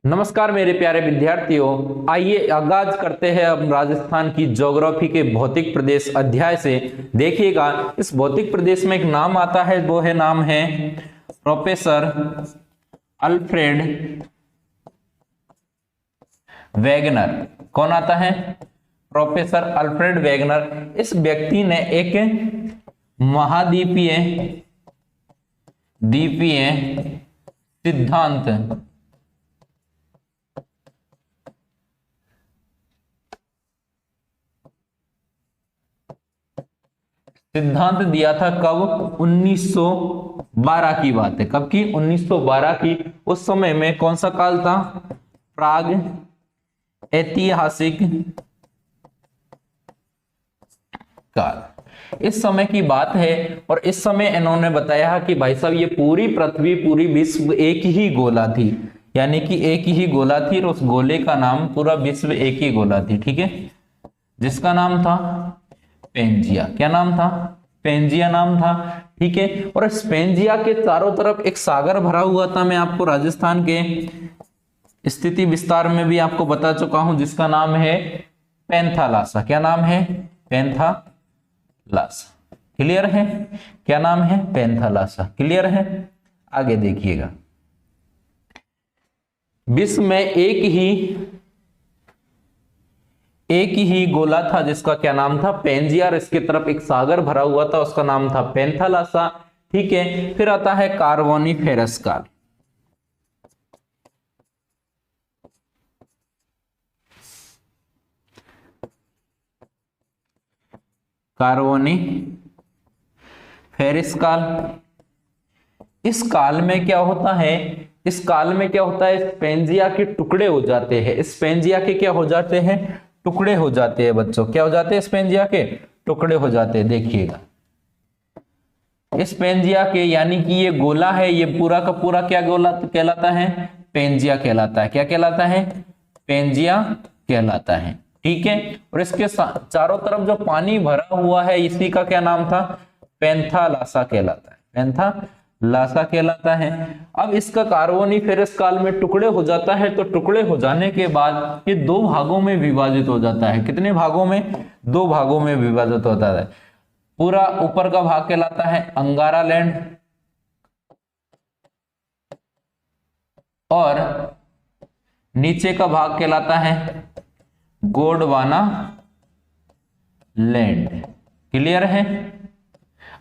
नमस्कार मेरे प्यारे विद्यार्थियों, आइए आगाज करते हैं अब राजस्थान की ज्योग्राफी के भौतिक प्रदेश अध्याय से। देखिएगा, इस भौतिक प्रदेश में एक नाम आता है, वो है नाम है प्रोफेसर अल्फ्रेड वेगनर। कौन आता है? Professor Alfred Wegener. इस व्यक्ति ने एक महाद्वीपीय सिद्धांत दिया था। कब? 1912 की बात है। कब की? 1912 की। उस समय में कौन सा काल था? प्राग ऐतिहासिक काल। इस समय की बात है और इस समय इन्होंने बताया कि भाई साहब, ये पूरी पृथ्वी, पूरी विश्व एक ही गोला थी, यानी कि एक ही गोला थी और उस गोले का नाम, पूरा विश्व एक ही गोला थी, ठीक है, जिसका नाम था पेंजिया। क्या नाम था? पेंजिया नाम था, ठीक है। और इस पेंजिया के चारों तरफ एक सागर भरा हुआ था। मैं आपको राजस्थान के स्थिति विस्तार में भी आपको बता चुका हूं, जिसका नाम है पैंथालासा। क्या नाम है? पैंथालासा। क्लियर है? क्या नाम है? पैंथालासा। क्लियर है? आगे देखिएगा, विश्व में एक ही गोला था जिसका क्या नाम था? पेंजिया। इसके तरफ एक सागर भरा हुआ था, उसका नाम था पैंथालासा, ठीक है। फिर आता है कार्बोनिफेरस काल। कार्बोनिफेरस काल। इस काल में क्या होता है? इस काल में क्या होता है? पेंजिया के टुकड़े हो जाते हैं। इस पेंजिया के क्या हो जाते हैं? टुकड़े हो जाते हैं बच्चों। क्या हो जाते हैं? स्पेंजिया के टुकड़े हो जाते हैं। देखिएगा, स्पेंजिया के, यानी कि ये गोला है, ये पूरा का पूरा क्या गोला कहलाता है? पेंजिया कहलाता है। क्या कहलाता है? पेंजिया कहलाता है, ठीक है। और इसके चारों तरफ जो पानी भरा हुआ है, इसी का क्या नाम था? पैंथालासा कहलाता है। पैंथालासा कहलाता है। अब इसका कार्बोनिफेरस काल में टुकड़े हो जाता है, तो टुकड़े हो जाने के बाद ये दो भागों में विभाजित हो जाता है। कितने भागों में? दो भागों में विभाजित होता है। पूरा ऊपर का भाग कहलाता है अंगारा लैंड और नीचे का भाग कहलाता है गोंडवाना लैंड। क्लियर है?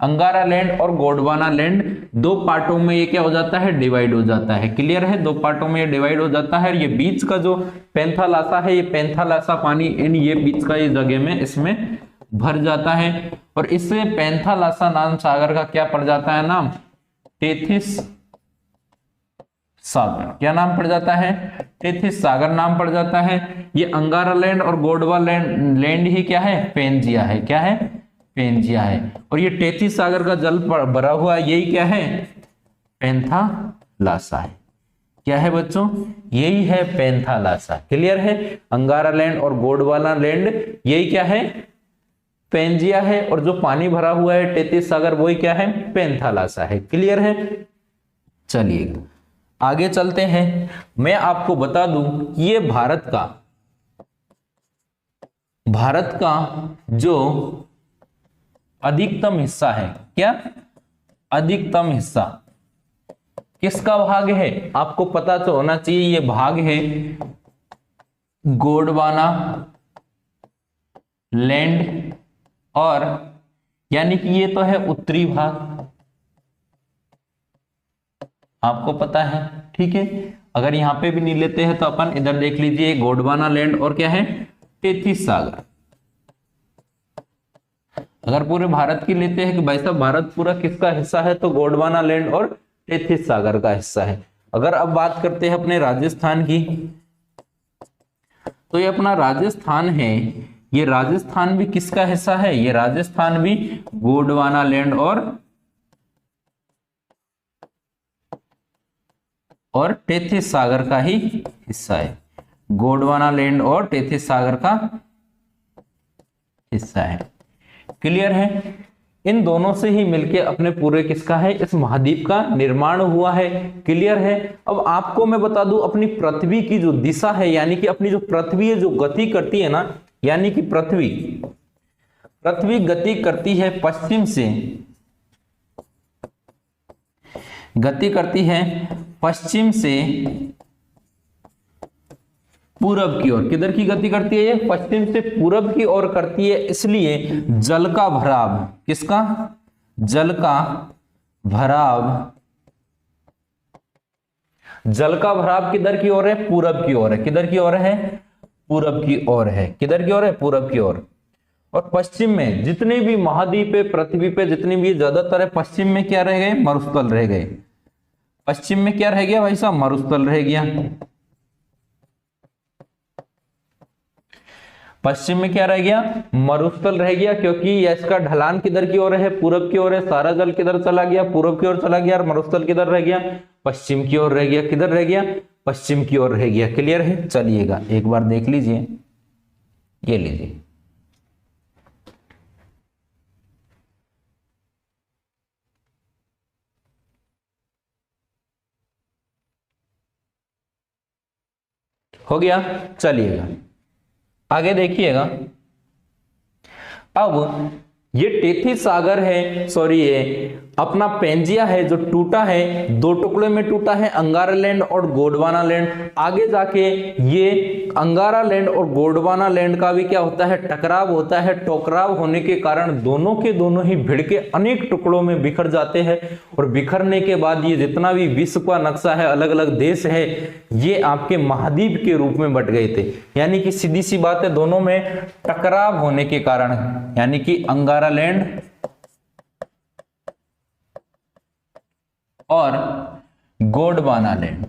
अंगारा लैंड और गोंडवाना लैंड दो पार्टों में ये क्या हो जाता है? डिवाइड हो जाता है। क्लियर है? दो पार्टों में ये डिवाइड हो जाता है। ये बीच का जो पैंथालासा है, ये पैंथालासा पानी इन ये बीच का ये जगह में इसमें भर जाता है और इससे पैंथालासा नाम सागर का क्या पड़ जाता है? नाम टेथिस सागर। क्या नाम पड़ जाता है? टेथिस सागर नाम पड़ जाता है। ये अंगारा लैंड और गोंडवाना लैंड ही क्या है? पेंजिया है। क्या है? पेंजिया है। और ये टेथिस सागर का जल भरा हुआ है, यही क्या है? पैंथालासा है। क्या है बच्चों? यही है पैंथालासा। क्लियर है? अंगारा लैंड और गोंडवाना लैंड यही क्या है? पेंजिया है। और जो पानी भरा हुआ है टेथिस सागर, वही क्या है? पैंथालासा है। क्लियर है? चलिए आगे चलते हैं। मैं आपको बता दूं कि ये भारत का जो अधिकतम हिस्सा है, क्या अधिकतम हिस्सा किसका भाग है? आपको पता तो होना चाहिए। ये भाग है गोंडवाना लैंड और, यानी कि ये तो है उत्तरी भाग, आपको पता है, ठीक है। अगर यहां पे भी नहीं लेते हैं तो अपन इधर देख लीजिए, गोंडवाना लैंड और क्या है? टेथिस सागर। अगर पूरे भारत की लेते हैं कि भाई साहब भारत पूरा किसका हिस्सा है, तो गोंडवाना लैंड और टेथिस सागर का हिस्सा है। अगर अब बात करते हैं अपने राजस्थान की, तो ये अपना राजस्थान है। ये राजस्थान भी किसका हिस्सा है? ये राजस्थान भी गोंडवाना लैंड और टेथिस सागर का ही हिस्सा है। गोंडवाना लैंड और टेथिस सागर का हिस्सा है। क्लियर है? इन दोनों से ही मिलके अपने पूरे किसका है, इस महाद्वीप का निर्माण हुआ है। क्लियर है। अब आपको मैं बता दूं अपनी पृथ्वी की जो दिशा है, यानी कि अपनी जो पृथ्वी है जो गति करती है ना, यानी कि पृथ्वी गति करती है पश्चिम से, गति करती है पश्चिम से पूरब की ओर। किधर की गति करती है ये, पश्चिम से पूरब की ओर करती है। इसलिए जल का भराव, किसका, जल का भराव, जल का भराव किधर की ओर है, पूरब की ओर है। किधर की ओर है, पूरब की ओर है। किधर की ओर है, पूरब की ओर। और पश्चिम में जितने भी महाद्वीप है पृथ्वी पे, जितने भी ज्यादातर है, पश्चिम में क्या रह गए, मरुस्थल रह गए। पश्चिम में क्या रह गया भाई साहब, मरुस्थल रह गया। पश्चिम में क्या रह गया, मरुस्थल रह गया, क्योंकि इसका ढलान किधर की ओर है, पूरब की ओर है। सारा जल किधर चला गया, पूरब की ओर चला गया, और मरुस्थल किधर रह गया, पश्चिम की ओर रह गया। किधर रह गया, पश्चिम की ओर रह गया। क्लियर है। चलिएगा एक बार देख लीजिए, ये लीजिए, हो गया। चलिएगा आगे देखिएगा। अब ये टेथी सागर है, सॉरी ये अपना पेंजिया है जो टूटा है, दो टुकड़े में टूटा है, अंगारा लैंड और गोंडवाना लैंड। आगे जाके ये अंगारा लैंड और गोंडवाना लैंड का भी क्या होता है, टकराव होता है। टकराव होने के कारण दोनों के दोनों ही भिड़ के अनेक टुकड़ों में बिखर जाते हैं, और बिखरने के बाद ये जितना भी विश्व का नक्शा है, अलग अलग देश है, ये आपके महाद्वीप के रूप में बट गए थे। यानी कि सीधी सी बात है, दोनों में टकराव होने के कारण, यानी कि अंगारा लैंड और गोंडवाना लैंड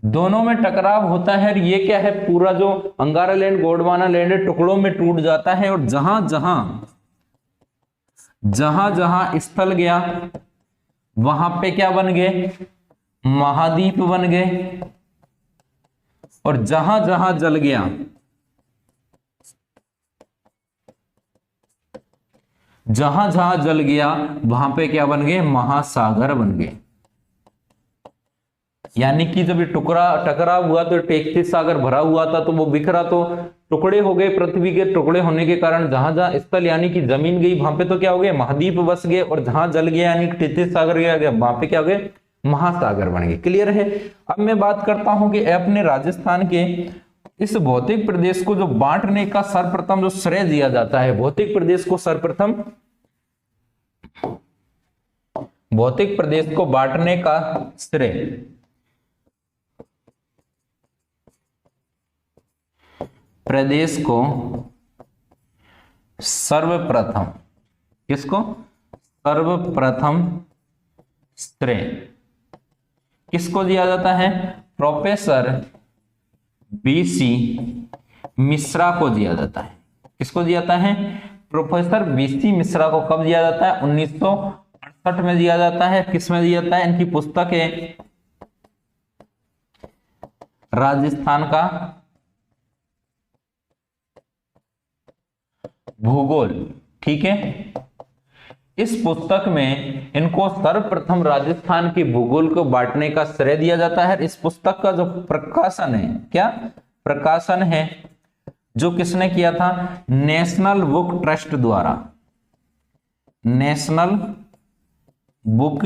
दोनों में टकराव होता है। और ये क्या है, पूरा जो अंगारा लैंड गोंडवाना लैंड है टुकड़ों में टूट जाता है, और जहां जहां स्थल गया वहां पे क्या बन गए, महाद्वीप बन गए। और जहां जहां जल गया, जहां जहां जल गया वहां पे क्या बन गए, महासागर बन गए। यानी कि जब ये टकराव हुआ तो टेथी सागर भरा हुआ था, तो वो बिखरा तो टुकड़े हो गए। पृथ्वी के टुकड़े होने के कारण जहां जहां स्थल यानी कि जमीन गई वहां पे तो क्या हो गए, महाद्वीप बस गए। और जहां जल गया यानी टेथी सागर गया वहां पे क्या हो गए, महासागर बन गए। क्लियर है। अब मैं बात करता हूं कि अपने राजस्थान के इस भौतिक प्रदेश को जो बांटने का सर्वप्रथम जो श्रेय दिया जाता है, भौतिक प्रदेश को सर्वप्रथम, भौतिक प्रदेश को बांटने का श्रेय प्रदेश को सर्वप्रथम, किसको, सर्वप्रथम श्रेय किसको दिया जाता है, प्रोफेसर बीसी मिश्रा को दिया जाता है। किसको दिया जाता है, प्रोफेसर बीसी मिश्रा को। कब दिया जाता है, 1968 में दिया जाता है। किस में दिया जाता है, इनकी पुस्तक है राजस्थान का भूगोल। ठीक है। इस पुस्तक में इनको सर्वप्रथम राजस्थान के भूगोल को बांटने का श्रेय दिया जाता है। इस पुस्तक का जो प्रकाशन है, क्या प्रकाशन है, जो किसने किया था, नेशनल बुक ट्रस्ट द्वारा, नेशनल बुक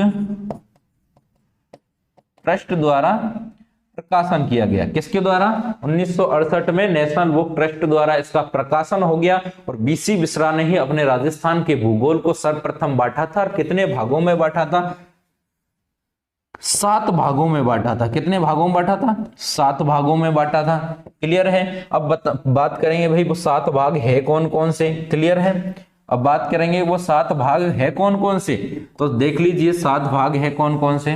ट्रस्ट द्वारा प्रकाशन किया गया। किसके द्वारा, 1968 में नेशनल बुक ट्रस्ट द्वारा इसका प्रकाशन हो गया। और बीसी मिश्रा ने ही अपने राजस्थान के भूगोल को सर्वप्रथम बांटा था। और कितने भागों में बांटा था, 7 भागों में बांटा था। कितने भागों में बांटा था, 7 भागों में बांटा था। क्लियर है। अब बात करेंगे भाई वो 7 भाग है कौन कौन से। क्लियर है। अब बात करेंगे वो 7 भाग है कौन कौन से, तो देख लीजिए 7 भाग है कौन कौन से।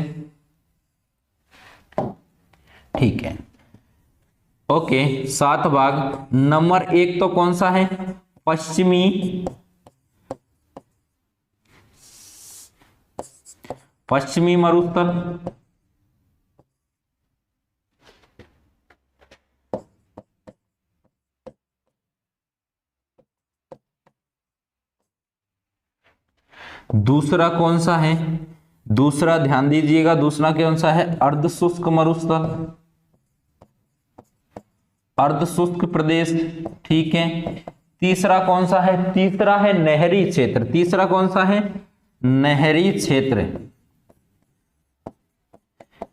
ठीक है, ओके। 7 भाग। नंबर 1 तो कौन सा है, पश्चिमी मरुस्थल। दूसरा कौन सा है? दूसरा ध्यान दीजिएगा, दूसरा कौन सा है? अर्ध शुष्क मरुस्थल, अर्ध शुष्क प्रदेश, ठीक है। तीसरा कौन सा है? तीसरा है नहरी क्षेत्र। तीसरा कौन सा है? नहरी क्षेत्र।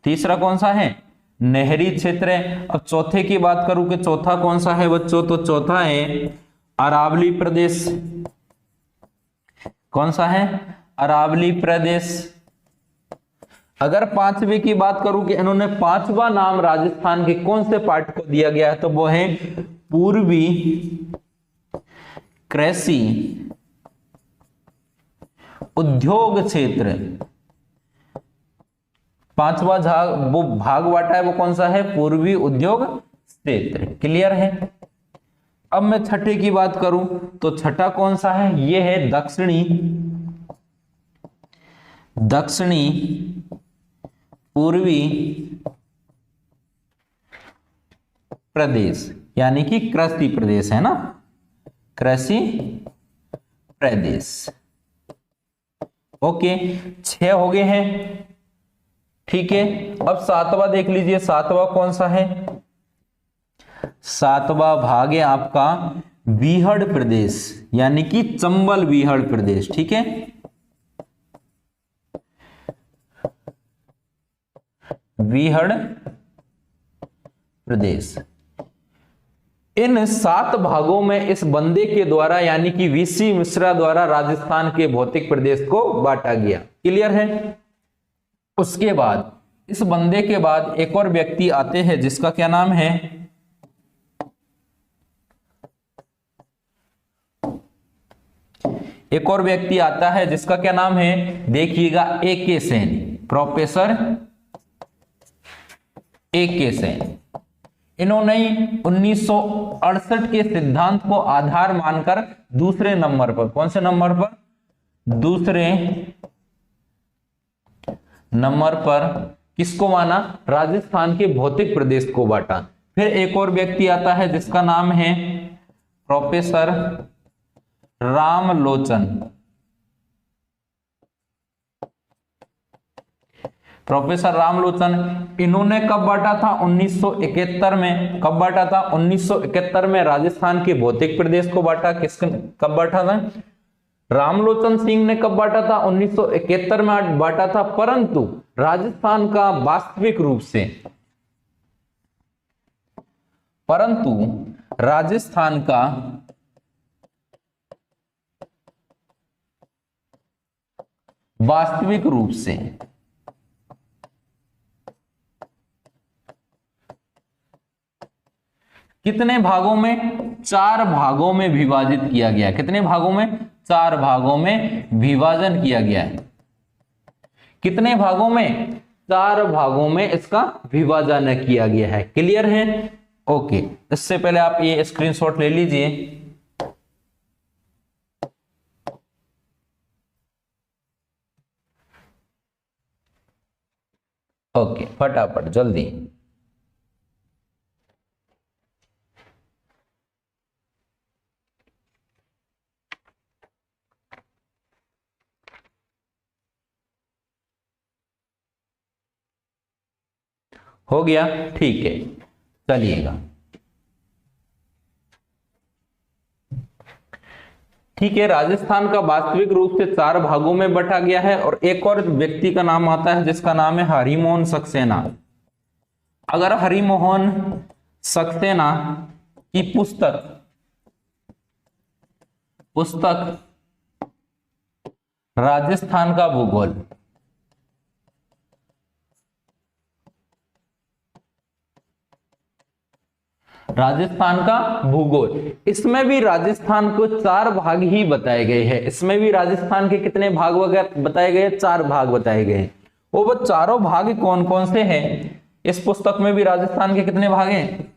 तीसरा कौन सा है? नहरी क्षेत्र है। अब चौथे की बात करूं कि चौथा कौन सा है बच्चों, तो चौथा है अरावली प्रदेश। कौन सा है? अरावली प्रदेश। अगर पांचवे की बात करूं कि इन्होंने पांचवा नाम राजस्थान के कौन से पार्ट को दिया गया है, तो वो है पूर्वी कृषि उद्योग क्षेत्र। पांचवा वो भाग बांटा है वो कौन सा है? पूर्वी उद्योग क्षेत्र। क्लियर है। अब मैं छठे की बात करूं तो छठा कौन सा है? ये है दक्षिणी पूर्वी प्रदेश, यानी कि कृषि प्रदेश है ना, कृषि प्रदेश। ओके, 6 हो गए हैं, ठीक है। अब सातवां देख लीजिए, सातवां कौन सा है? सातवां भाग है आपका बीहड़ प्रदेश, यानी कि चंबल बीहड़ प्रदेश, ठीक है। बीहड़ प्रदेश। इन 7 भागों में इस बंदे के द्वारा यानी कि वीसी मिश्रा द्वारा राजस्थान के भौतिक प्रदेश को बांटा गया। क्लियर है। उसके बाद इस बंदे के बाद एक और व्यक्ति आते हैं जिसका क्या नाम है? एक और व्यक्ति आता है जिसका क्या नाम है? देखिएगा, A.K. Sen, professor A.K. Sen. इन्होंने 1968 के सिद्धांत को आधार मानकर दूसरे नंबर पर, कौन से नंबर पर? दूसरे नंबर पर किसको माना? राजस्थान के भौतिक प्रदेश को बांटा। फिर एक और व्यक्ति आता है जिसका नाम है प्रोफेसर रामलोचन। प्रोफेसर रामलोचन, इन्होंने कब बांटा था? 1971 में। कब बांटा था? 1971 में राजस्थान के भौतिक प्रदेश को बांटा। कब बांटा था? रामलोचन सिंह ने कब बांटा था? 1971 में बांटा था, परंतु राजस्थान का वास्तविक रूप से, राजस्थान का वास्तविक रूप से कितने भागों में? 4 भागों में विभाजित किया गया। कितने भागों में? 4 भागों में विभाजन किया गया है। कितने भागों में? 4 भागों में इसका विभाजन किया गया है। क्लियर है। ओके, इससे पहले आप ये स्क्रीनशॉट ले लीजिए। ओके, फटाफट जल्दी। हो गया, ठीक है। चलिएगा, ठीक है। राजस्थान का वास्तविक रूप से 4 भागों में बंटा गया है और एक और व्यक्ति का नाम आता है जिसका नाम है हरिमोहन सक्सेना। अगर हरिमोहन सक्सेना की पुस्तक राजस्थान का भूगोल, राजस्थान का भूगोल, इसमें भी राजस्थान को 4 भाग ही बताए गए हैं। इसमें भी राजस्थान के कितने भाग वगैरह बताए गए? 4 भाग बताए गए। वो चारों भाग कौन कौन से हैं? इस पुस्तक में भी राजस्थान के कितने भाग हैं?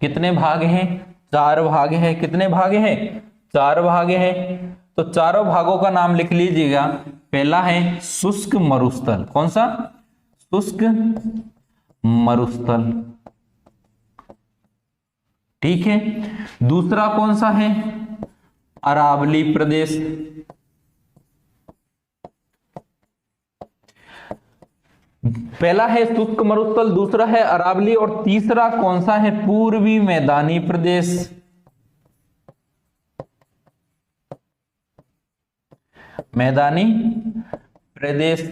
कितने भाग हैं? 4 भाग हैं। कितने भाग हैं? 4 भाग हैं। तो चारों भागों का नाम लिख लीजिएगा। पहला है शुष्क मरुस्थल। कौन सा? शुष्क मरुस्थल। ठीक है। दूसरा कौन सा है? अरावली प्रदेश। पहला है शुष्क मरुस्थल, दूसरा है अरावली, और तीसरा कौन सा है? पूर्वी मैदानी प्रदेश। मैदानी प्रदेश।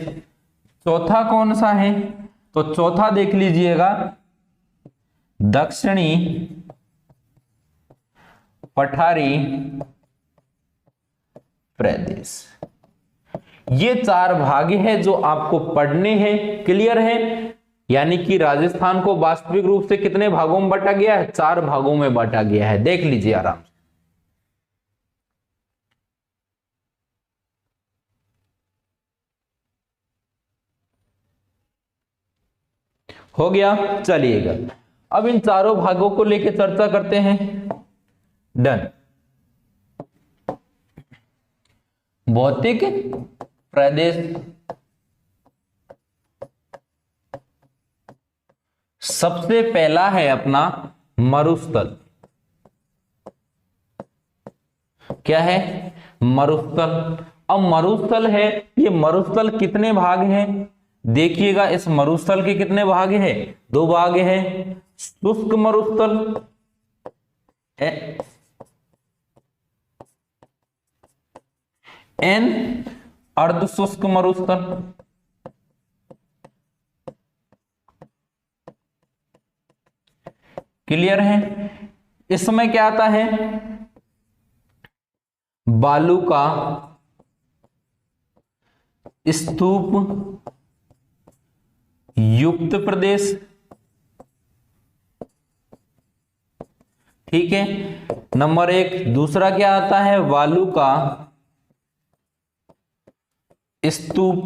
चौथा कौन सा है? तो चौथा देख लीजिएगा, दक्षिणी पठारी प्रदेश। ये चार भाग है जो आपको पढ़ने हैं। क्लियर है? यानी कि राजस्थान को वास्तविक रूप से कितने भागों में बांटा गया है? 4 भागों में बांटा गया है। देख लीजिए आराम से। हो गया? चलिएगा अब इन चारों भागों को लेकर चर्चा करते हैं। डन। भौतिक प्रदेश। सबसे पहला है अपना मरुस्थल। क्या है? मरुस्थल। अब मरुस्थल है, ये मरुस्थल कितने भाग हैं? देखिएगा, इस मरुस्थल के कितने भाग हैं? 2 भाग हैं। शुष्क मरुस्थल एन अर्ध शुष्क मरुस्थल। क्लियर है? इसमें क्या आता है? बालू का स्तूप युक्त प्रदेश। ठीक है, नंबर 1। दूसरा क्या आता है? बालू का स्तूप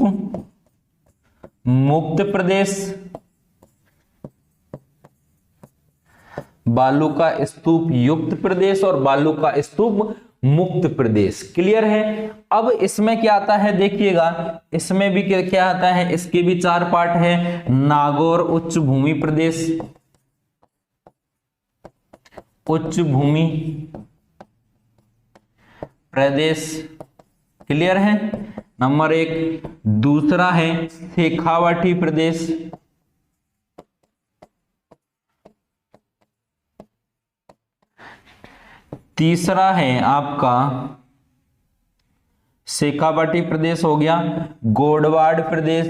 मुक्त प्रदेश। बालू का स्तूप युक्त प्रदेश और बालू का स्तूप मुक्त प्रदेश। क्लियर है? अब इसमें क्या आता है? देखिएगा, इसमें भी क्या आता है? इसके भी 4 पार्ट है। नागौर उच्च भूमि प्रदेश, उच्च भूमि प्रदेश। क्लियर है? नंबर 1। दूसरा है शेखावाटी प्रदेश। तीसरा है आपका शेखावाटी प्रदेश हो गया। गोडवाड़ प्रदेश,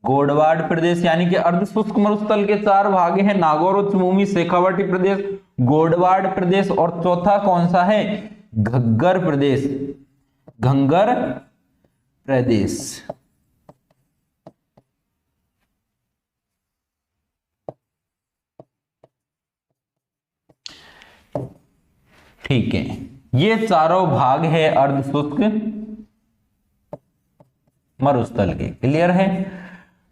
गोडवाड़ प्रदेश यानी कि अर्ध शुष्क मरुस्थल के 4 भाग हैं। नागौर उच्च भूमि, शेखावाटी प्रदेश, गोडवाड़ प्रदेश, और चौथा कौन सा है? घग्गर प्रदेश, घंगर प्रदेश। ठीक है, ये चारों भाग है अर्ध शुष्क मरुस्थल के। क्लियर है?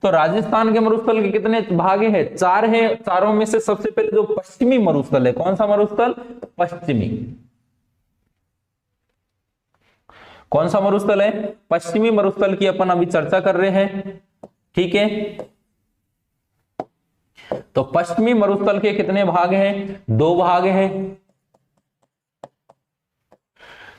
तो राजस्थान के मरुस्थल के कितने भाग हैं? 4 है। चारों में से सबसे पहले जो पश्चिमी मरुस्थल है, कौन सा मरुस्थल? पश्चिमी। कौन सा मरुस्थल है? पश्चिमी मरुस्थल की अपन अभी चर्चा कर रहे हैं। ठीक है, तो पश्चिमी मरुस्थल के कितने भाग हैं? 2 भाग हैं।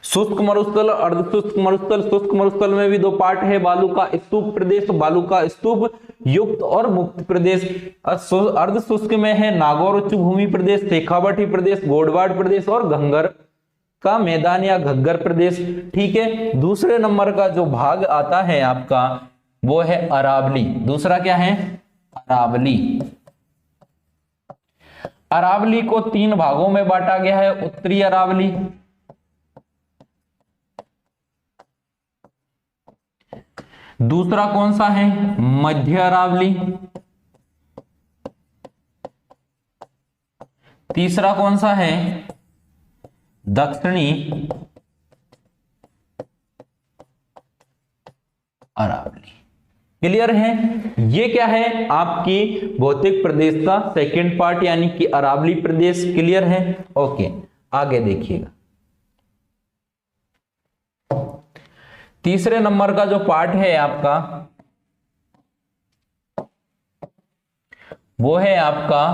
शुष्क मरुस्थल, अर्धशुष्क मरुस्थल। शुष्क मरुस्थल में भी 2 पार्ट है। बालू का स्तूप प्रदेश, बालू का स्तूप युक्त और मुक्त प्रदेश। अर्धशुष्क में है नागौर उच्च भूमि प्रदेश, शेखावाटी प्रदेश, गोडवाड़ प्रदेश और घंगर का मैदान या घग्गर प्रदेश। ठीक है, दूसरे नंबर का जो भाग आता है आपका वो है अरावली। दूसरा क्या है? अरावली। अरावली को 3 भागों में बांटा गया है। उत्तरी अरावली, दूसरा कौन सा है? मध्य अरावली, तीसरा कौन सा है? दक्षिणी अरावली। क्लियर है? ये क्या है? आपकी भौतिक प्रदेश का सेकंड पार्ट यानी कि अरावली प्रदेश। क्लियर है? ओके, आगे देखिएगा। तीसरे नंबर का जो पार्ट है आपका वो है आपका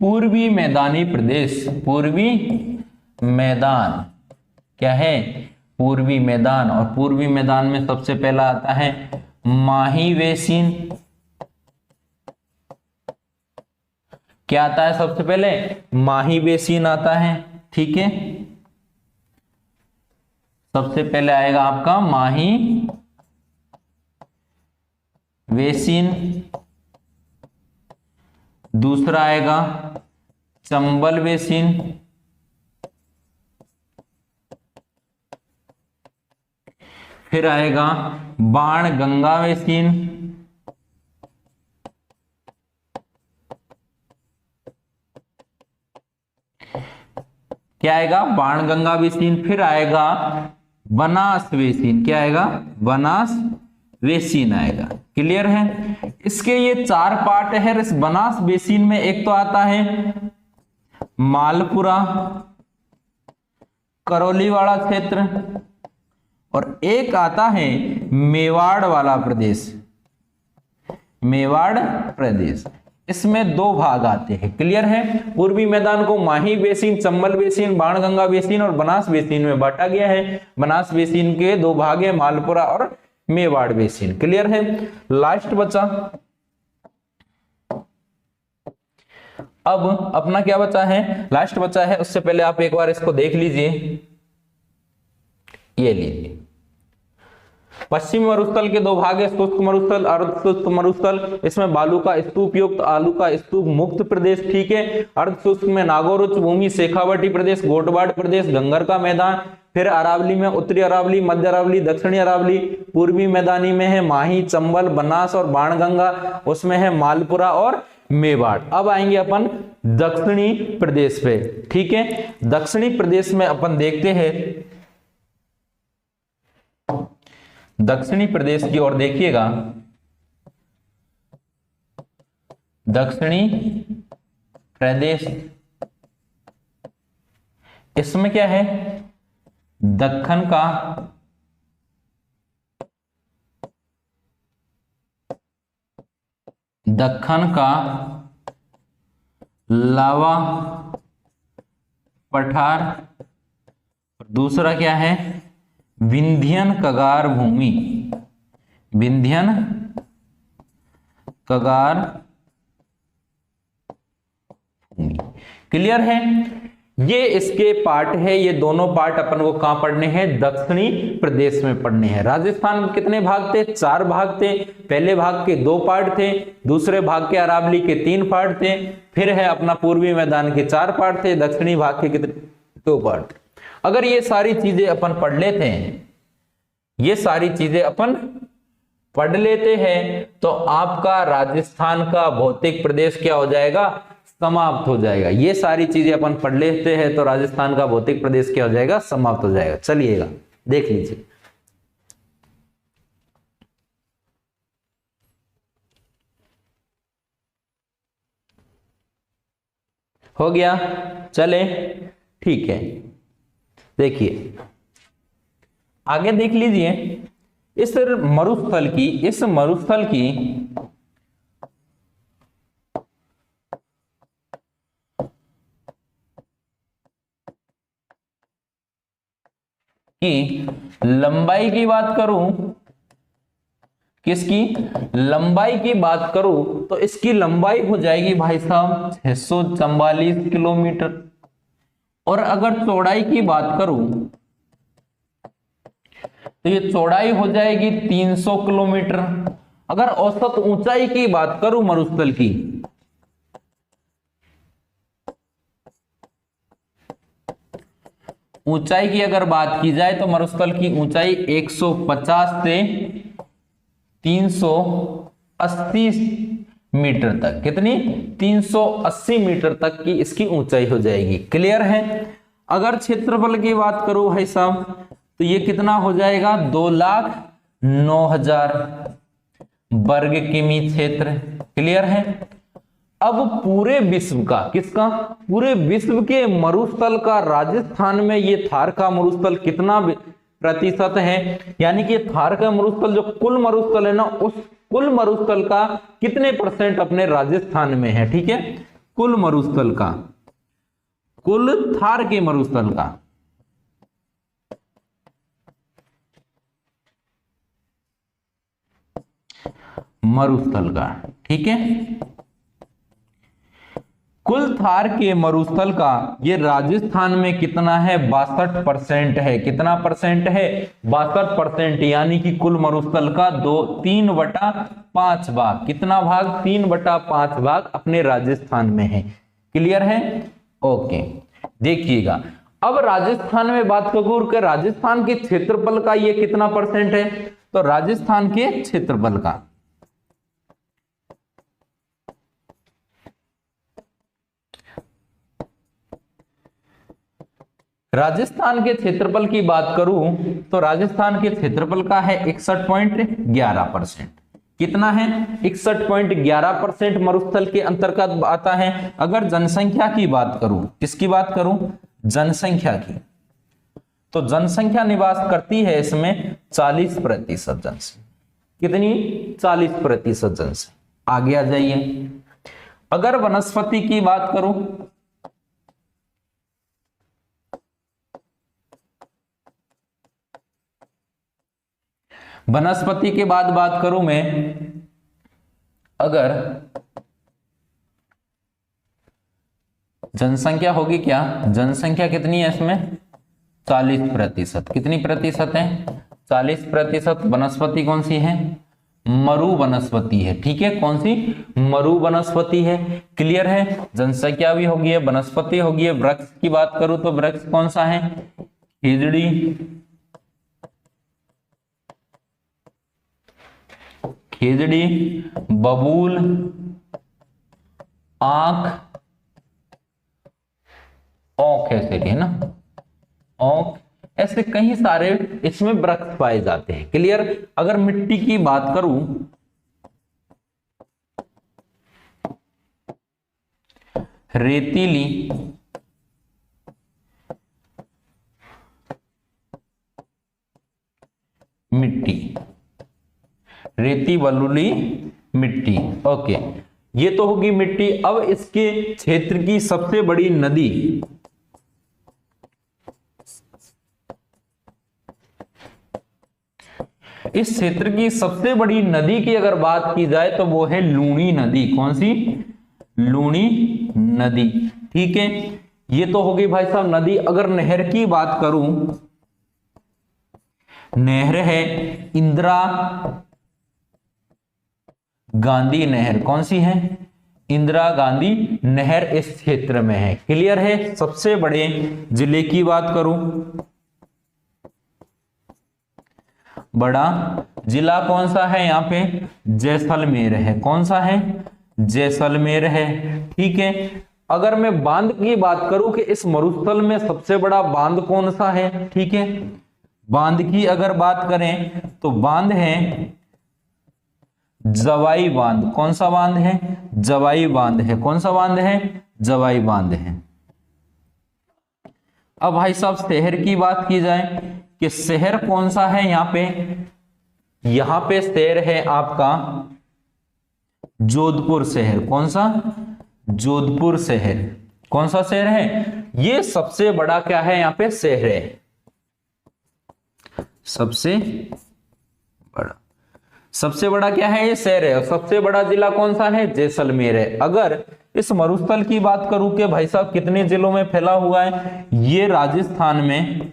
पूर्वी मैदानी प्रदेश। पूर्वी मैदान क्या है? पूर्वी मैदान। और पूर्वी मैदान में सबसे पहला आता है माही बेसिन। क्या आता है सबसे पहले? माही बेसिन आता है। ठीक है, सबसे पहले आएगा आपका माही बेसिन। दूसरा आएगा चंबल बेसिन। फिर आएगा बाण गंगा बेसिन। क्या आएगा? बाण गंगा बेसिन। फिर आएगा बनास बेसिन। क्या आएगा? बनास बेसिन आएगा। क्लियर है? इसके ये 4 पार्ट है। इस बनास बेसिन में एक तो आता है मालपुरा करौलीवाड़ा क्षेत्र, और एक आता है मेवाड़ वाला प्रदेश। मेवाड़ प्रदेश, इसमें 2 भाग आते हैं। क्लियर है? पूर्वी मैदान को Mahi basin, Chambal basin, Banganga basin और बनास बेसिन में बांटा गया है। बनास बेसिन के 2 भाग है, मालपुरा और मेवाड़ बेसिन। क्लियर है? लास्ट बचा, अब अपना क्या बचा है? लास्ट बचा है। उससे पहले आप एक बार इसको देख लीजिए। ये लीजिए, पश्चिमी मरुस्थल के 2 भाग है, शुष्क मरुस्थल, अर्ध शुष्क मरुस्थल। इसमें बालू का स्तूप युक्त, आलू का स्तूप मुक्त प्रदेश। ठीक है, अर्ध शुष्क में नागौर उच्च भूमि, शेखावटी प्रदेश, गोटबाड़ प्रदेश, गंगर का मैदान। फिर अरावली में उत्तरी अरावली, मध्य अरावली, दक्षिणी अरावली। पूर्वी मैदानी में है माही, चंबल, बनास और बाणगंगा। उसमें है मालपुरा और मेवाड़। अब आएंगे अपन दक्षिणी प्रदेश पे। ठीक है, दक्षिणी प्रदेश में अपन देखते हैं, दक्षिणी प्रदेश की ओर देखिएगा। दक्षिणी प्रदेश, इसमें क्या है? दक्कन का लावा पठार, दूसरा क्या है? विंध्यन कगार भूमि। विंध्यन कगार भूमि। क्लियर है? ये इसके पार्ट है। ये दोनों पार्ट अपन को कहां पढ़ने हैं? दक्षिणी प्रदेश में पढ़ने हैं। राजस्थान में कितने भाग थे? 4 भाग थे। पहले भाग के 2 पार्ट थे, दूसरे भाग के अरावली के 3 पार्ट थे। फिर है अपना पूर्वी मैदान के 4 पार्ट थे, दक्षिणी भाग के कितने? 2 पार्ट। अगर ये सारी चीजें अपन पढ़ लेते हैं, ये सारी चीजें अपन पढ़ लेते हैं, तो आपका राजस्थान का भौतिक प्रदेश क्या हो जाएगा? समाप्त हो जाएगा। ये सारी चीजें अपन पढ़ लेते हैं तो राजस्थान का भौतिक प्रदेश क्या हो जाएगा? समाप्त हो जाएगा। चलिएगा देख लीजिए। हो गया? चले, ठीक है। देखिए आगे देख लीजिए। इस मरुस्थल की लंबाई की बात करूं, किसकी लंबाई की बात करूं, तो इसकी लंबाई हो जाएगी भाई साहब 644 किलोमीटर। और अगर चौड़ाई की बात करूं तो ये चौड़ाई हो जाएगी 300 किलोमीटर। अगर औसत ऊंचाई की बात करूं मरुस्थल की, ऊंचाई की अगर बात की जाए तो मरुस्थल की ऊंचाई 150 से 380 मीटर तक, कितनी? 380 मीटर तक की इसकी ऊंचाई हो जाएगी। क्लियर है? अगर क्षेत्रफल की बात करूं भाई साहब तो ये कितना हो जाएगा? 2,09,000 वर्ग किमी क्षेत्र। क्लियर है? अब पूरे विश्व का, किसका? पूरे विश्व के मरुस्थल का राजस्थान में ये थार का मरुस्थल कितना प्रतिशत है? यानी कि थार का मरुस्थल जो कुल मरुस्थल है ना, उस कुल मरुस्थल का कितने परसेंट अपने राजस्थान में है, ठीक है, कुल मरुस्थल का, कुल थार के मरुस्थल का, मरुस्थल का, ठीक है, कुल थार के मरुस्थल का ये राजस्थान में कितना है, 62% है। कितना परसेंट है, 62%, यानी कि कुल मरुस्थल का 3/5 भाग, कितना भाग, 3/5 भाग अपने राजस्थान में है। क्लियर है, ओके। देखिएगा अब राजस्थान में बात करूं कि राजस्थान के क्षेत्रफल का ये कितना परसेंट है, तो राजस्थान के क्षेत्रफल का, राजस्थान के क्षेत्रफल की बात करूं तो राजस्थान के क्षेत्रफल का है 61.11%। कितना है, 61.11% मरुस्थल के अंतर्गत आता है। अगर जनसंख्या की बात करूं, किसकी बात करूं, जनसंख्या की, तो जनसंख्या निवास करती है इसमें 40% जनसंख्या। कितनी, 40% जनसंख्या। आगे आ जाइए। अगर वनस्पति की बात करूं, वनस्पति के बाद बात करूं मैं, अगर जनसंख्या होगी क्या, जनसंख्या कितनी है इसमें, 40%। कितनी प्रतिशत है, 40%। वनस्पति कौन सी है, मरु वनस्पति है, ठीक है, कौन सी, मरु वनस्पति है। क्लियर है, जनसंख्या भी होगी है, वनस्पति होगी है। वृक्ष की बात करूं तो वृक्ष कौन सा है, खेजड़ी, खेजड़ी, बबूल, आंख, औक है ना, औक, ऐसे कई सारे इसमें वृक्ष पाए जाते हैं। क्लियर। अगर मिट्टी की बात करूं, रेतीली, मिट्टी, रेती बलुली मिट्टी, ओके, ये तो होगी मिट्टी। अब इसके क्षेत्र की सबसे बड़ी नदी, इस क्षेत्र की सबसे बड़ी नदी की अगर बात की जाए तो वो है लूणी नदी। कौन सी, लूणी नदी, ठीक है। ये तो होगी भाई साहब नदी। अगर नहर की बात करूं, नहर है इंदिरा गांधी नहर। कौन सी है, इंदिरा गांधी नहर इस क्षेत्र में है। क्लियर है। सबसे बड़े जिले की बात करूं, बड़ा जिला कौन सा है यहाँ पे, जैसलमेर है। कौन सा है, जैसलमेर है, ठीक है। अगर मैं बांध की बात करूं कि इस मरुस्थल में सबसे बड़ा बांध कौन सा है, ठीक है, बांध की अगर बात करें तो बांध है जवाई बांध। कौन सा बांध है, जवाई बांध है। कौन सा बांध है, जवाई बांध है। अब भाई साहब शहर की बात की जाए कि शहर कौन सा है यहाँ पे, यहां पे शहर है आपका जोधपुर शहर। कौन सा, जोधपुर शहर। कौन सा शहर है, ये सबसे बड़ा क्या है यहाँ पे शहर है, सबसे बड़ा, सबसे बड़ा क्या है ये शहर है। और सबसे बड़ा जिला कौन सा है, जैसलमेर है। अगर इस मरुस्थल की बात करूं कि भाई साहब कितने जिलों में फैला हुआ है, ये राजस्थान में,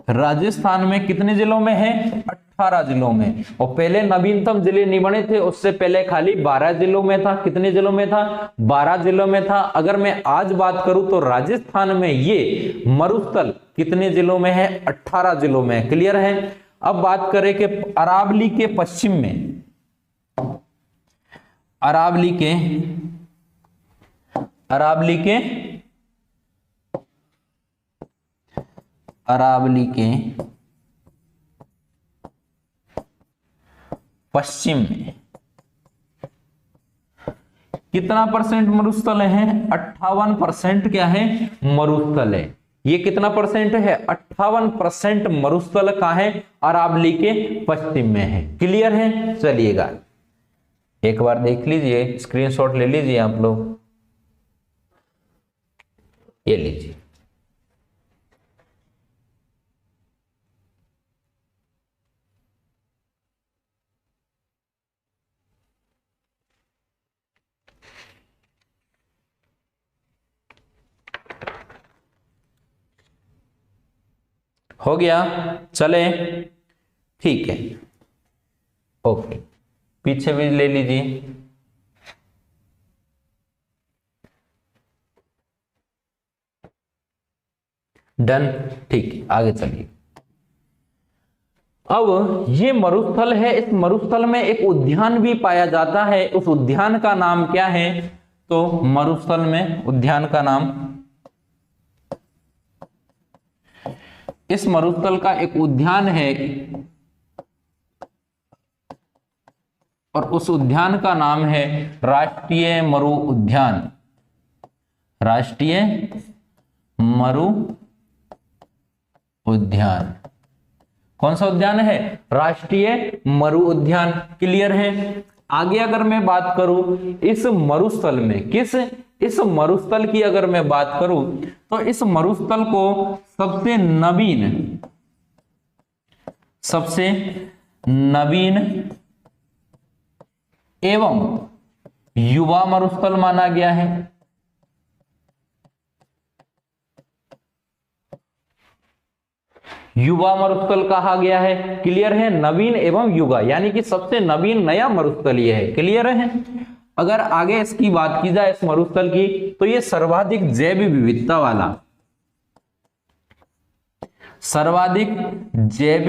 राजस्थान में कितने जिलों में है, 18 जिलों में। और पहले नवीनतम जिले नहीं बने थे, उससे पहले खाली 12 जिलों में था। कितने जिलों में था, 12 जिलों में था। अगर मैं आज बात करूं तो राजस्थान में ये मरुस्थल कितने जिलों में है, 18 जिलों में। क्लियर है। अब बात करें कि अरावली के पश्चिम में, अरावली के पश्चिम में कितना परसेंट मरुस्थल है, 58% क्या है, मरुस्थल है। ये कितना परसेंट है? 58% मरुस्थल कहाँ है? अरावली के पश्चिम में है। क्लियर है? चलिएगा एक बार देख लीजिए, स्क्रीनशॉट ले लीजिए आप लोग, ये लीजिए। हो गया? चले, ठीक है, ओके, पीछे भी ले लीजिए। डन, ठीक, आगे चलिए। अब ये मरुस्थल है, इस मरुस्थल में एक उद्यान भी पाया जाता है। उस उद्यान का नाम क्या है? तो मरुस्थल में उद्यान का नाम, इस मरुस्थल का एक उद्यान है और उस उद्यान का नाम है राष्ट्रीय मरु उद्यान। राष्ट्रीय मरु उद्यान। कौन सा उद्यान है? राष्ट्रीय मरु उद्यान। क्लियर है? आगे अगर मैं बात करूं इस मरुस्थल में, इस मरुस्थल की अगर मैं बात करूं तो इस मरुस्थल को सबसे नवीन एवं युवा मरुस्थल माना गया है। युवा मरुस्थल कहा गया है। क्लियर है? नवीन एवं युवा, यानी कि सबसे नवीन नया मरुस्थल ये है। क्लियर है? अगर आगे इसकी बात की जाए इस मरुस्थल की, तो ये सर्वाधिक जैव विविधता वाला, सर्वाधिक जैव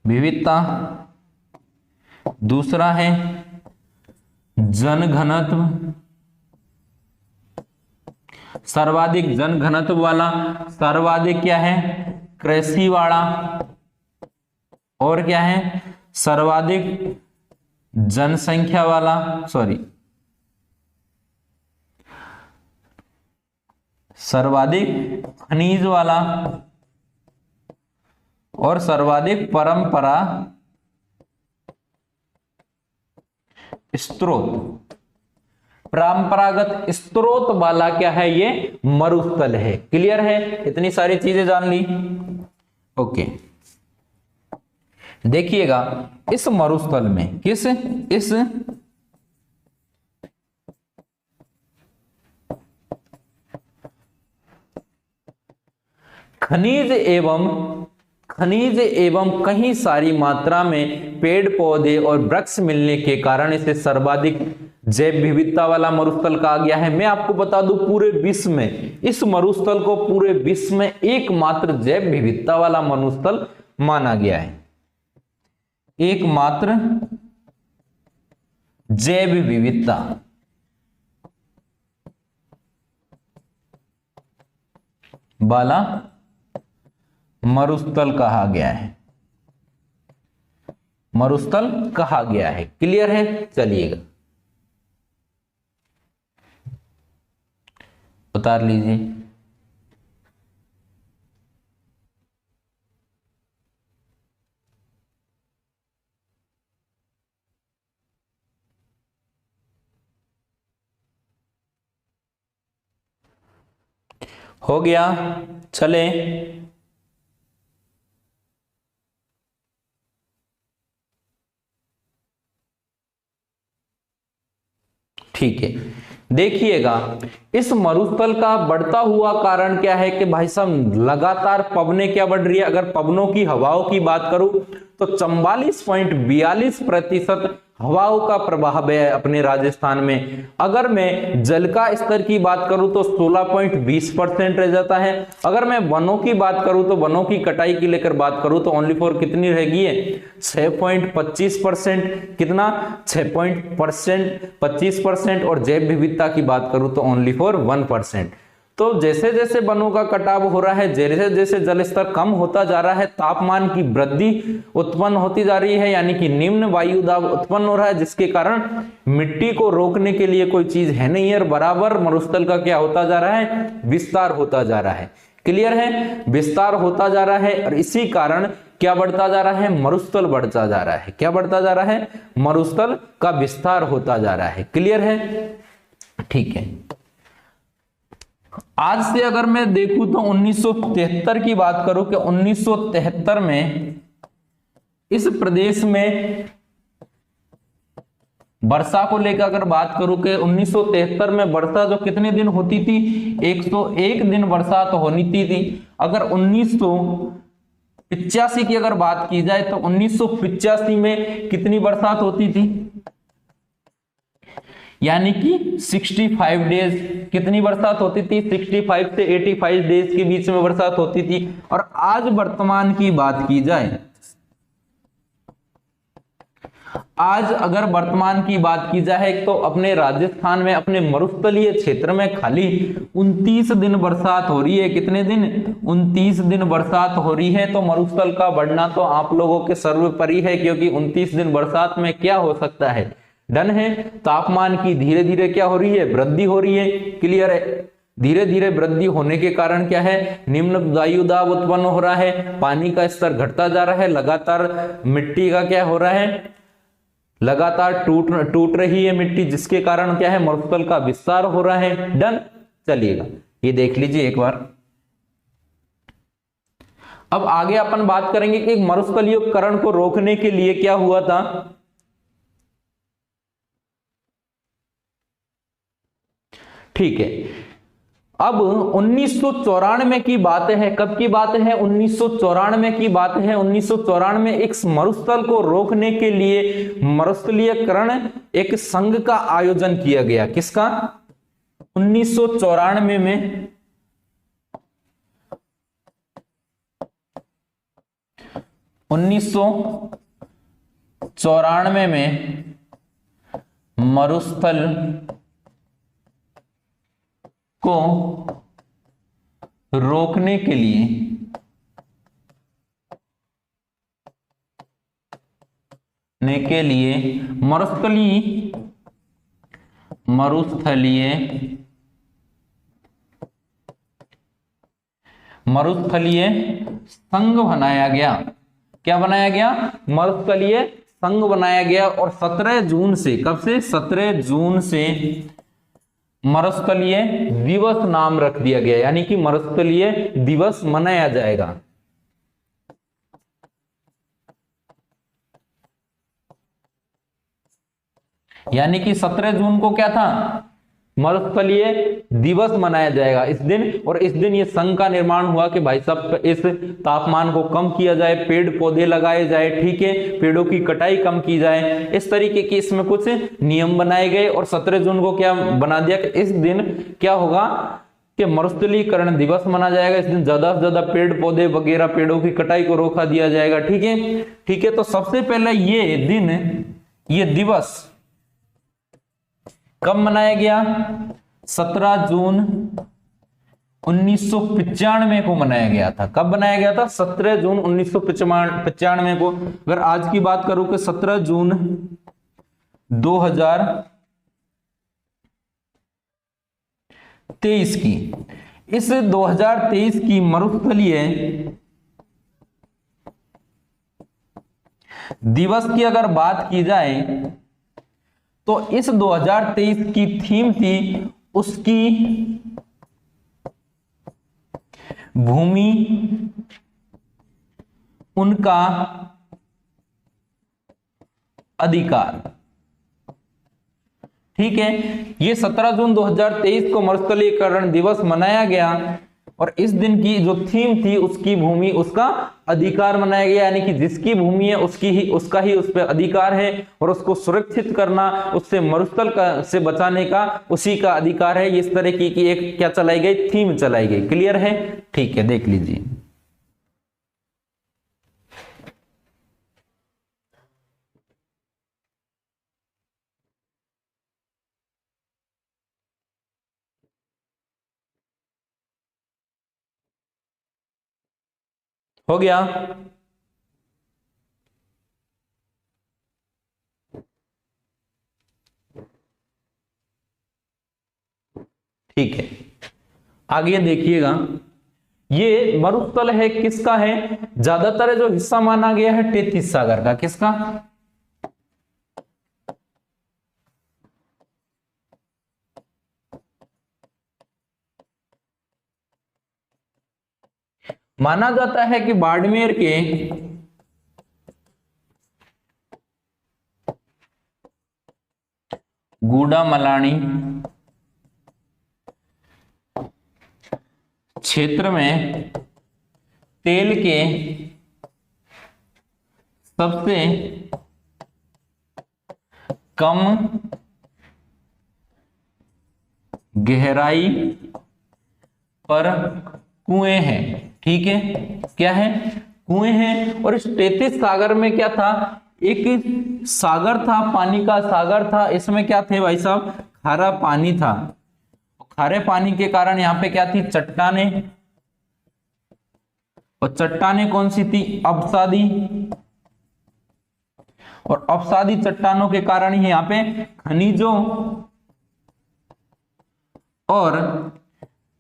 विविधता दूसरा है जनघनत्व, सर्वाधिक जनघनत्व वाला, सर्वाधिक क्या है? कृषि वाला, और क्या है? सर्वाधिक जनसंख्या वाला, सर्वाधिक खनिज वाला, और सर्वाधिक परंपरा स्रोत, परंपरागत स्रोत वाला क्या है? ये मरुस्थल है। क्लियर है? इतनी सारी चीजें जान ली। ओके, देखिएगा इस मरुस्थल में इस खनिज एवं कहीं सारी मात्रा में पेड़ पौधे और वृक्ष मिलने के कारण इसे सर्वाधिक जैव विविधता वाला मरुस्थल कहा गया है। मैं आपको बता दूं, पूरे विश्व में इस मरुस्थल को पूरे विश्व में एकमात्र जैव विविधता वाला मरुस्थल माना गया है। एकमात्र जैव विविधता वाला मरुस्थल कहा गया है, मरुस्थल कहा गया है। क्लियर है? चलिएगा उतार लीजिए। हो गया? चले, ठीक है। देखिएगा इस मरुस्थल का बढ़ता हुआ कारण क्या है कि भाई साहब लगातार पवनें क्या बढ़ रही है। अगर पवनों की, हवाओं की बात करूं तो 44.42% हवाओं का प्रभाव है अपने राजस्थान में। अगर मैं जल का स्तर की बात करूं तो 16.20% रह जाता है। अगर मैं वनों की बात करूं तो वनों की कटाई की लेकर बात करूं तो ओनली फॉर कितनी रहेगी है? 6.25%। कितना? 6.25%। और जैव विविधता की बात करूं तो ओनली फॉर 1%। तो जैसे जैसे वनों का कटाव हो रहा है, जैसे जैसे जल स्तर कम होता जा रहा है, तापमान की वृद्धि उत्पन्न होती जा रही है, यानी कि निम्न वायु दाब उत्पन्न हो रहा है, जिसके कारण मिट्टी को रोकने के लिए कोई चीज है नहीं, और बराबर मरुस्थल का क्या होता जा रहा है, विस्तार होता जा रहा है। क्लियर है, विस्तार होता जा रहा है, और इसी कारण क्या बढ़ता जा रहा है, मरुस्थल बढ़ता जा रहा है। क्या बढ़ता जा रहा है, मरुस्थल का विस्तार होता जा रहा है। क्लियर है, ठीक है। आज से अगर मैं देखूं तो 1973 की बात करूं कि 1973 में इस प्रदेश में वर्षा को लेकर अगर बात करूं कि 1973 में वर्षा जो कितने दिन होती थी, 101 दिन वर्षा तो होनी थी। अगर 1985 की अगर बात की जाए तो 1985 में कितनी बरसात होती थी, यानी कि 65 डेज कितनी बरसात होती थी, 65 से 85 डेज के बीच में बरसात होती थी। और आज वर्तमान की बात की जाए, आज अगर वर्तमान की बात की जाए तो अपने राजस्थान में, अपने मरुस्थलीय क्षेत्र में खाली 29 दिन बरसात हो रही है। कितने दिन, 29 दिन बरसात हो रही है। तो मरुस्थल का बढ़ना तो आप लोगों के सर्वोपरि है, क्योंकि 29 दिन बरसात में क्या हो सकता है, डन है, तापमान की धीरे धीरे क्या हो रही है, वृद्धि हो रही है। क्लियर है, धीरे धीरे वृद्धि होने के कारण क्या है, निम्न वायु दाब उत्पन्न हो रहा है, पानी का स्तर घटता जा रहा है, लगातार मिट्टी का क्या हो रहा है, लगातार टूट रही है मिट्टी, जिसके कारण क्या है, मरुस्थल का विस्तार हो रहा है। डन, चलिएगा ये देख लीजिए एक बार। अब आगे अपन बात करेंगे कि मरुस्थलीयकरण को रोकने के लिए क्या हुआ था। ठीक है, अब 1994 की बात है। कब की बात है, 1994 की बात है। 1994 एक मरुस्थल को रोकने के लिए मरुस्थलीयकरण एक संघ का आयोजन किया गया। किसका, 1994 में 1994 में मरुस्थल को रोकने के लिए मरुस्थलीय संघ बनाया गया। क्या बनाया गया, मरुस्थलीय संघ बनाया गया। और 17 जून से, कब से, 17 जून से मरुस्थलीय दिवस नाम रख दिया गया, यानी कि मरुस्थलीय दिवस मनाया जाएगा। यानी कि 17 जून को क्या था, मरुस्थलीय दिवस मनाया जाएगा इस दिन। और इस दिन ये संघ का निर्माण हुआ कि भाई साहब इस तापमान को कम किया जाए, पेड़ पौधे लगाए जाए, ठीक है, पेड़ों की कटाई कम की जाए, इस तरीके की इसमें कुछ नियम बनाए गए। और 17 जून को क्या बना दिया कि इस दिन क्या होगा कि मरुस्थलीकरण दिवस मनाया जाएगा। इस दिन ज्यादा से ज्यादा पेड़ पौधे वगैरह, पेड़ों की कटाई को रोका दिया जाएगा। ठीक है, ठीक है। तो सबसे पहले ये दिन, ये दिवस कब मनाया गया, 17 जून 1995 को मनाया गया था। कब बनाया गया था, 17 जून 1995 को। अगर आज की बात करूं कि 17 जून 2023 की, इस 2023 की मरुस्थलीय दिवस की अगर बात की जाए तो इस 2023 की थीम थी उसकी भूमि उनका अधिकार। ठीक है, ये 17 जून 2023 को मरुस्थलीकरण दिवस मनाया गया। और इस दिन की जो थीम थी उसकी भूमि उसका अधिकार मनाया गया, यानी कि जिसकी भूमि है उसका ही उस पर अधिकार है, और उसको सुरक्षित करना, उससे मरुस्थल से बचाने का उसी का अधिकार है। इस तरह की एक क्या चलाई गई, थीम चलाई गई। क्लियर है, ठीक है, देख लीजिए। हो गया। ठीक है, आगे देखिएगा, ये मरुस्थल है, किसका है? ज्यादातर जो हिस्सा माना गया है टेथिस सागर का, किसका? माना जाता है कि बाड़मेर के गूडामलानी क्षेत्र में तेल के सबसे कम गहराई पर कुएं हैं। ठीक है, क्या है? कुएं हैं। और इस टेथिस सागर में क्या था? एक सागर था, पानी का सागर था। इसमें क्या थे भाई साहब? खारा पानी था। खारे पानी के कारण यहाँ पे क्या थी? चट्टाने। और चट्टाने कौन सी थी? अवसादी। और अवसादी चट्टानों के कारण ही यहाँ पे खनिजों और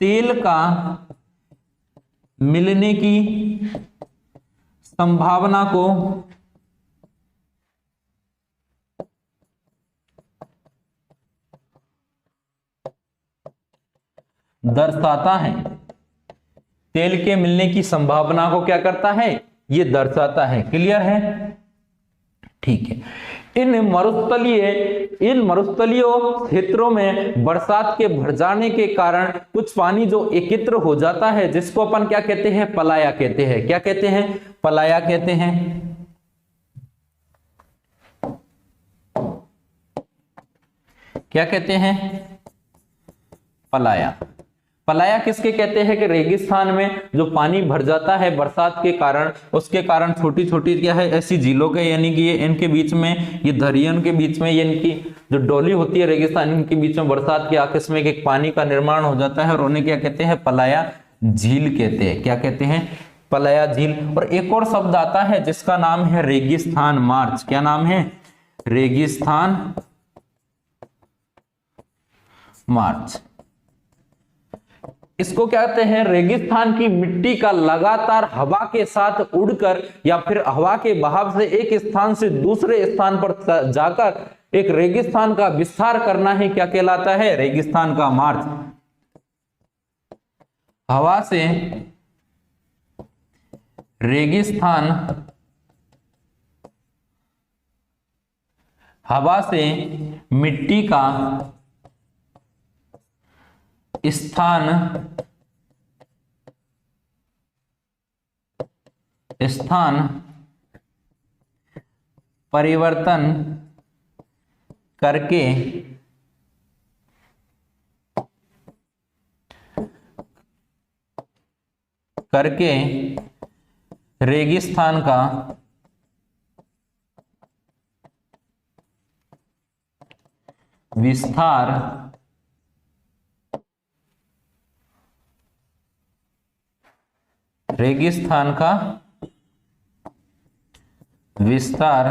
तेल का मिलने की संभावना को दर्शाता है। तेल के मिलने की संभावना को क्या करता है? ये दर्शाता है। क्लियर है? ठीक है। इन मरुस्थलीय क्षेत्रों में बरसात के भर जाने के कारण कुछ पानी जो एकत्र हो जाता है, जिसको अपन क्या कहते हैं? पलाया कहते हैं। क्या कहते हैं? पलाया कहते हैं। क्या कहते हैं? पलाया। पलाया किसके कहते हैं? कि रेगिस्तान में जो पानी भर जाता है बरसात के कारण, उसके कारण छोटी छोटी क्या है ऐसी झीलों के, यानी कि ये इनके बीच में, ये दरियों के बीच में, ये इनकी जो डोली होती है रेगिस्तान, इनके बीच में बरसात के आकस्मिक एक पानी का निर्माण हो जाता है और उन्हें क्या कहते हैं? पलाया झील कहते हैं। क्या कहते हैं? पलाया झील। और एक और शब्द आता है जिसका नाम है रेगिस्तान मार्च। क्या नाम है? रेगिस्तान मार्च। इसको क्या कहते हैं? रेगिस्तान की मिट्टी का लगातार हवा के साथ उड़कर या फिर हवा के बहाव से एक स्थान से दूसरे स्थान पर जाकर एक रेगिस्तान का विस्तार करना ही क्या कहलाता है? रेगिस्तान का मार्च। हवा से रेगिस्तान, हवा से मिट्टी का स्थान परिवर्तन करके रेगिस्तान का विस्तार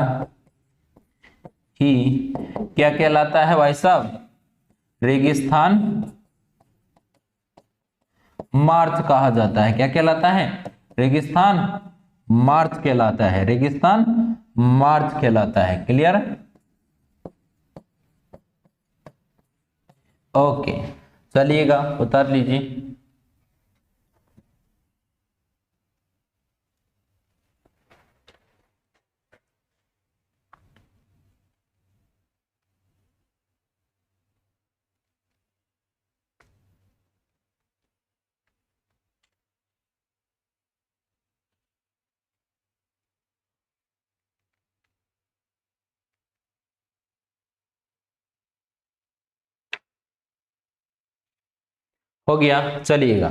ही क्या कहलाता है भाई साहब? रेगिस्तान मार्च कहा जाता है। क्या कहलाता है? रेगिस्तान मार्च कहलाता है। रेगिस्तान मार्च कहलाता है। क्लियर? ओके, चलिएगा उतार लीजिए। हो गया, चलिएगा।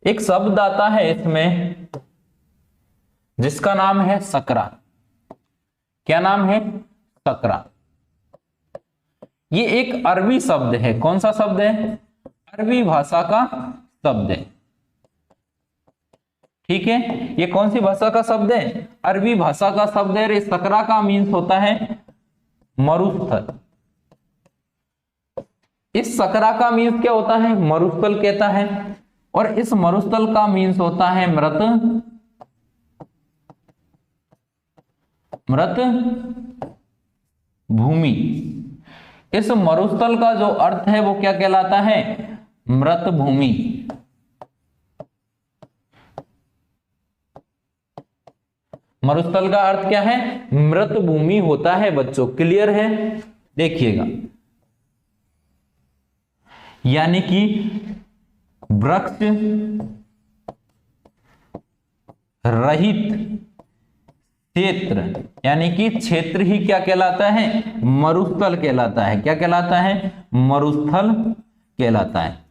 एक शब्द आता है इसमें जिसका नाम है सकरा। क्या नाम है? सकरा। ये एक अरबी शब्द है। कौन सा शब्द है? अरबी भाषा का शब्द है। ठीक है, ये कौन सी भाषा का शब्द है? अरबी भाषा का शब्द है। सकरा का मीन्स होता है मरुस्थल। इस सकरा का मीन्स क्या होता है? मरुस्थल कहता है। और इस मरुस्थल का मीन्स होता है मृत भूमि। इस मरुस्थल का जो अर्थ है वो क्या कहलाता है? मृत भूमि। मरुस्थल का अर्थ क्या है? मृत भूमि होता है बच्चों। क्लियर है? देखिएगा, यानी कि वृक्ष रहित क्षेत्र, यानी कि क्षेत्र ही क्या कहलाता है? मरुस्थल कहलाता है। क्या कहलाता है? मरुस्थल कहलाता है।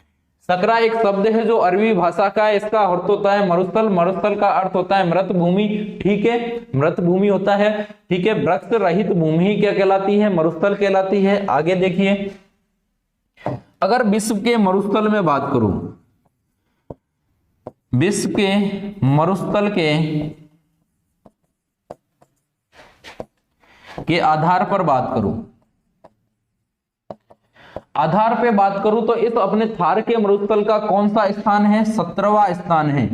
सकरा एक शब्द है जो अरबी भाषा का है। इसका अर्थ होता है मरुस्थल। मरुस्थल का अर्थ होता है मृत भूमि। ठीक है, मृत भूमि होता है। ठीक है, वृक्ष रहित भूमि ही क्या कहलाती है? मरुस्थल कहलाती है। आगे देखिए, अगर विश्व के मरुस्थल में बात करूं, विश्व के मरुस्थल के आधार पर बात करूं, आधार पे बात करूं तो इस अपने थार के मरुस्थल का कौन सा स्थान है? 17वां स्थान है।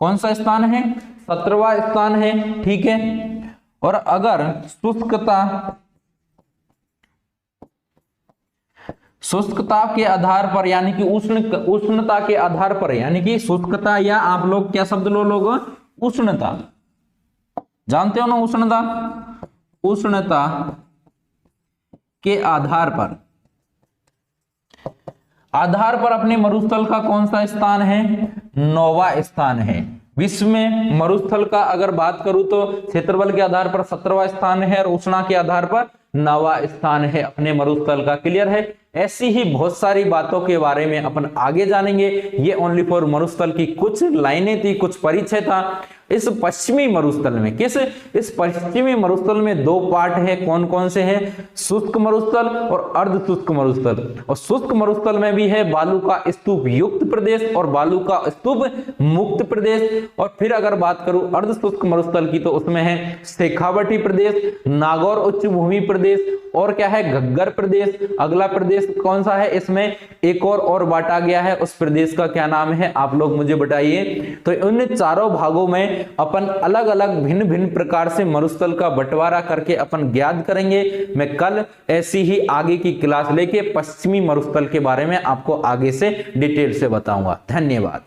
कौन सा स्थान है? 17वां स्थान है। ठीक है, और अगर शुष्कता के आधार पर, यानी कि उष्णता के आधार पर, यानी कि शुष्कता, या आप लोग क्या शब्द लोग? उष्णता। जानते हो ना उष्णता? उष्णता के आधार पर अपने मरुस्थल का कौन सा स्थान है? 9वां स्थान है। विश्व में मरुस्थल का अगर बात करूं तो क्षेत्रफल के आधार पर 17वां स्थान है और उष्णता के आधार पर 9वां स्थान है अपने मरुस्थल का। क्लियर है? ऐसी ही बहुत सारी बातों के बारे में अपन आगे जानेंगे। ये ओनली फॉर मरुस्थल की कुछ लाइनें थी, कुछ परिचय था। इस पश्चिमी मरुस्थल में, इस पश्चिमी मरुस्थल में 2 पार्ट है। कौन कौन से हैं? शुष्क मरुस्थल और अर्ध शुष्क मरुस्थल। और शुष्क मरुस्थल में भी है बालू का स्तूप युक्त प्रदेश और बालू का स्तूप मुक्त प्रदेश। और फिर अगर बात करूं अर्ध शुष्क मरुस्थल की तो उसमें है शेखावटी प्रदेश, नागौर उच्च भूमि प्रदेश, और क्या है? घग्गर प्रदेश। अगला प्रदेश कौन सा है? इसमें एक और बांटा गया है। उस प्रदेश का क्या नाम है? आप लोग मुझे बताइए। तो इन चारों भागों में अपन अलग अलग भिन्न भिन्न प्रकार से मरुस्थल का बंटवारा करके अपन ज्ञात करेंगे। मैं कल ऐसी ही आगे की क्लास लेके पश्चिमी मरुस्थल के बारे में आपको आगे से डिटेल से बताऊंगा। धन्यवाद।